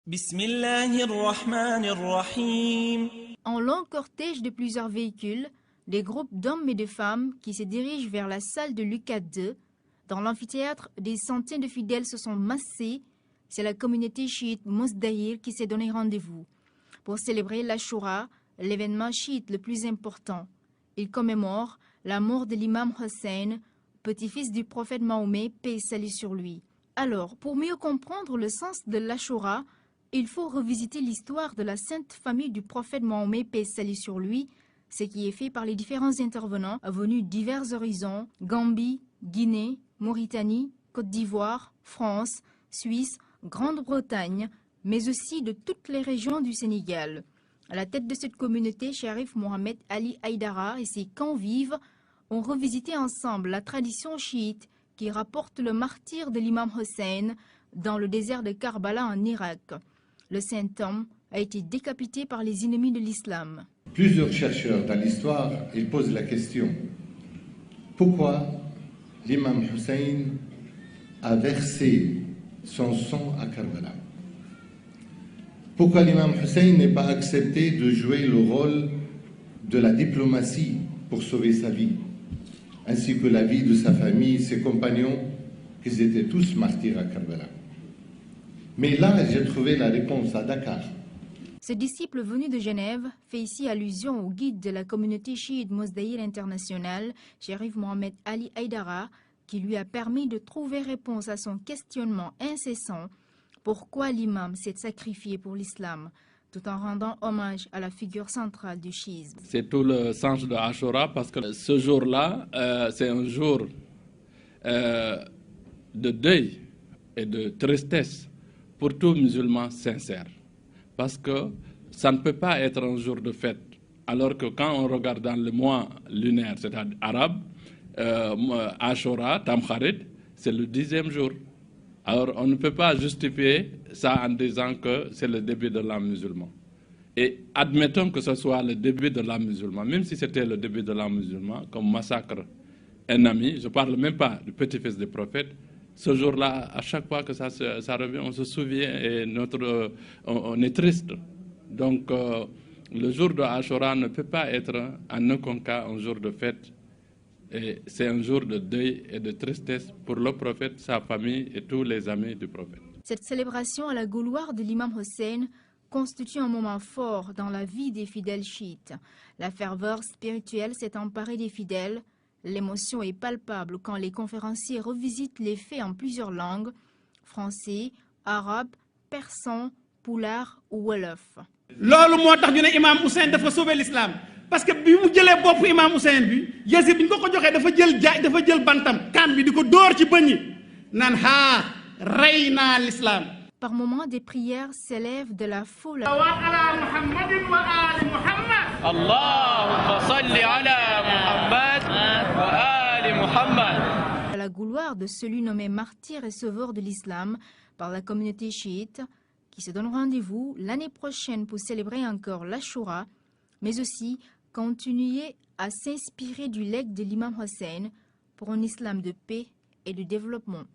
Bismillahirrahmanirrahim. En long cortège de plusieurs véhicules, des groupes d'hommes et de femmes qui se dirigent vers la salle de Lucas II. Dans l'amphithéâtre, des centaines de fidèles se sont massés. C'est la communauté chiite Mozdahir qui s'est donné rendez-vous pour célébrer l'Ashura, l'événement chiite le plus important. Il commémore la mort de l'imam Hussein, petit-fils du prophète Mahomet, paix et salut sur lui. Alors, pour mieux comprendre le sens de l'Ashura, il faut revisiter l'histoire de la sainte famille du prophète Mahomet, paix et salut sur lui, ce qui est fait par les différents intervenants venus de divers horizons, Gambie, Guinée, Mauritanie, Côte d'Ivoire, France, Suisse, Grande-Bretagne, mais aussi de toutes les régions du Sénégal. À la tête de cette communauté, Sharif Mohamed Ali Haïdara et ses convives ont revisité ensemble la tradition chiite qui rapporte le martyre de l'imam Hussein dans le désert de Karbala en Irak. Le saint homme a été décapité par les ennemis de l'islam. Plusieurs chercheurs dans l'histoire, ils posent la question: pourquoi l'imam Hussein a versé son sang à Karbala? Pourquoi l'imam Hussein n'est pas accepté de jouer le rôle de la diplomatie pour sauver sa vie, ainsi que la vie de sa famille, ses compagnons, qu'ils étaient tous martyrs à Karbala? Mais là, j'ai trouvé la réponse à Dakar. Ce disciple venu de Genève fait ici allusion au guide de la communauté chiite Mozdahir international, Sharif Mohamed Ali Haïdara, qui lui a permis de trouver réponse à son questionnement incessant: pourquoi l'imam s'est sacrifié pour l'islam, tout en rendant hommage à la figure centrale du chiisme. C'est tout le sens de Ashura, parce que ce jour-là, c'est un jour de deuil et de tristesse pour tout musulman sincère. Parce que ça ne peut pas être un jour de fête. Alors que quand on regarde dans le mois lunaire, c'est-à-dire arabe, Ashura, Tamkharit, c'est le 10e jour. Alors on ne peut pas justifier ça en disant que c'est le début de l'an musulman. Et admettons que ce soit le début de l'an musulman, même si c'était le début de l'an musulman, comme massacre ennemi, je ne parle même pas du petit-fils du prophète. Ce jour-là, à chaque fois que ça revient, on se souvient et on est triste. Donc, le jour de Ashura ne peut pas être en aucun cas un jour de fête. Et c'est un jour de deuil et de tristesse pour le prophète, sa famille et tous les amis du prophète. Cette célébration à la gloire de l'imam Hussein constitue un moment fort dans la vie des fidèles chiites. La ferveur spirituelle s'est emparée des fidèles. L'émotion est palpable quand les conférenciers revisitent les faits en plusieurs langues: français, arabe, persan, pulaar ou wolof. loolu moo tax ñu ne imam Hussein dafa sauver l'islam, parce que bi mu jëlee bopp imam Hussein bi, Yazid bi ñu ko joxee dafa jël bantam kaan bi di ko dóor ci bëñ yi naan haa rey naa l'islam. Par moments, des prières s'élèvent de la foule. Allahumma salli ala Muhammad wa ali Muhammad. À la gloire de celui nommé martyr et sauveur de l'islam par la communauté chiite, qui se donne rendez-vous l'année prochaine pour célébrer encore l'Ashura, mais aussi continuer à s'inspirer du legs de l'imam Hussein pour un islam de paix et de développement.